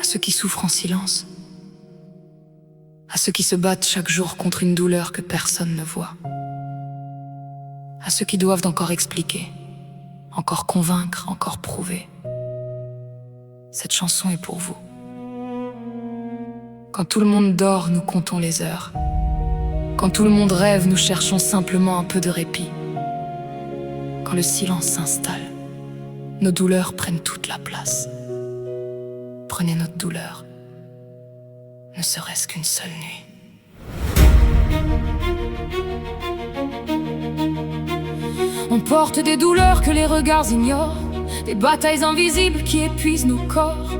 ceux qui souffrent en silence, à ceux qui se battent chaque jour contre une douleur que personne ne voit, à ceux qui doivent encore expliquer, encore convaincre, encore prouver. Cette chanson est pour vous. Quand tout le monde dort, nous comptons les heures. Quand tout le monde rêve, nous cherchons simplement un peu de répit. Quand le silence s'installe, nos douleurs prennent toute la place. Prenez notre douleur, ne serait-ce qu'une seule nuit. On porte des douleurs que les regards ignorent, des batailles invisibles qui épuisent nos corps,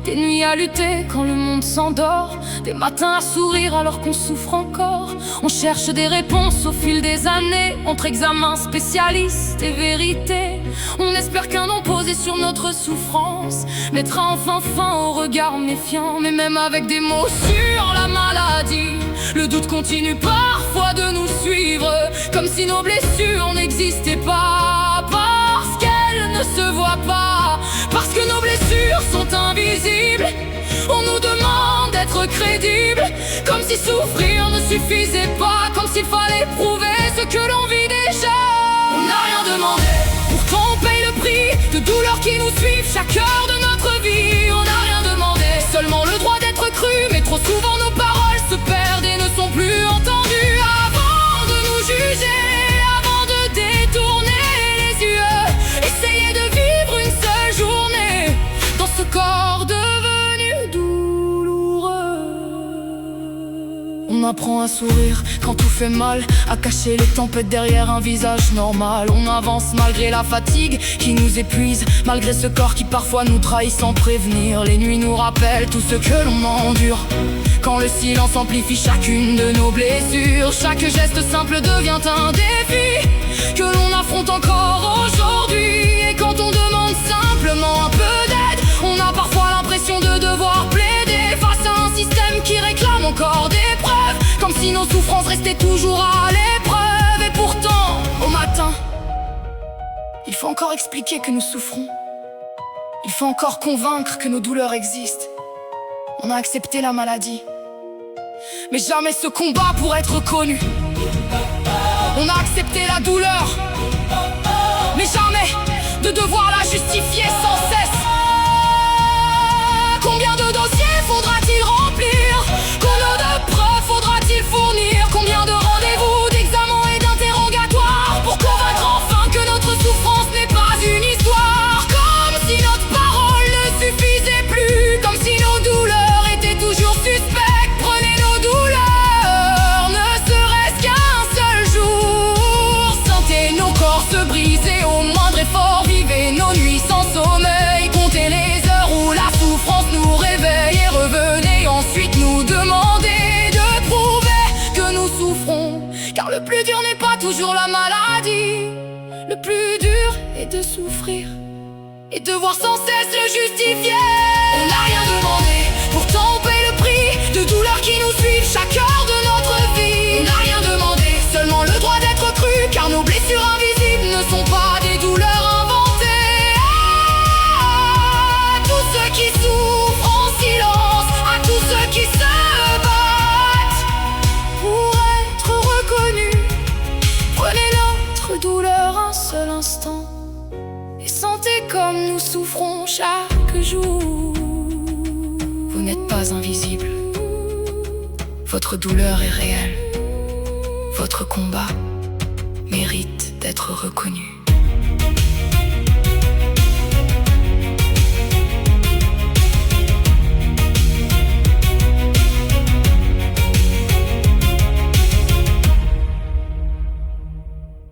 des nuits à lutter quand le monde s'endort, des matins à sourire alors qu'on souffre encore. On cherche des réponses au fil des années, entre examens, spécialistes et vérités. On espère qu'un nom posé sur notre souffrance mettra enfin fin au regard méfiant. Mais même avec des mots sur la maladie, le doute continue parfois de nous suivre, comme si nos blessures n'existaient pas, parce qu'elles ne se voient pas, parce que nos blessures sont invisibles. On nous demande d'être crédibles, comme si souffrir ne suffisait pas, comme s'il fallait prouver ce que l'on vit déjà. On n'a rien demandé, pourtant on paye le prix de douleurs qui nous suivent chaque heure de notre vie. On n'a rien demandé, seulement le droit d'être cru, mais trop souvent nos paroles se perdent et ne sont plus entendues. Avant de nous juger, avant de détourner les yeux, essayez de vivre une seule journée dans ce corps devenu douloureux. On apprend à sourire quand tout fait mal, à cacher les tempêtes derrière un visage normal. On avance malgré la fatigue qui nous épuise, malgré ce corps qui parfois nous trahit sans prévenir. Les nuits nous rappellent tout ce que l'on endure, quand le silence amplifie chacune de nos blessures. Chaque geste simple devient un défi que l'on affronte encore aujourd'hui. Et quand on demande simplement un peu d'aide, on a parfois l'impression de devoir plaider face à un système qui réclame encore des preuves, comme si nos souffrances restaient toujours à l'épreuve. Et pourtant, au matin, il faut encore expliquer que nous souffrons. Il faut encore convaincre que nos douleurs existent. On a accepté la maladie, mais jamais ce combat pour être reconnu. On a accepté la douleur, mais jamais de devoir la justifier sans cesse. Combien de dossiers faudra-t-il remplir? Combien de preuves faudra-t-il fournir? Combien de rendez-vous, d'examens et d'interrogatoires pour convaincre enfin que notre souffrance n'est pas une histoire? Comme si notre parole ne suffisait plus, comme si nos douleurs étaient toujours suspectes. Prenez nos douleurs, ne serait-ce qu'un seul jour. Sentez nos corps se briser au moindre effort. Vivez nos nuits sans sommeil, comptez les heures où la souffrance nous réveille. Et revenez ensuite nous demander de prouver que nous souffrons, car le plus dur n'est pas toujours la maladie. Le plus dur est de souffrir et devoir sans cesse le justifier. On n'a rien demandé, pourtant on paye le prix de douleurs qui nous suivent chaque heure de notre vie. On n'a rien demandé, seulement le droit d'être cru, car nos blessures invisibles ne sont pas des douleurs inventées. À tous ceux qui souffrent en silence, à tous ceux qui se battent pour être reconnus, prenez notre douleur un seul instant et sentez comme nous souffrons chaque jour. Vous n'êtes pas invisible, votre douleur est réelle, votre combat mérite d'être reconnu.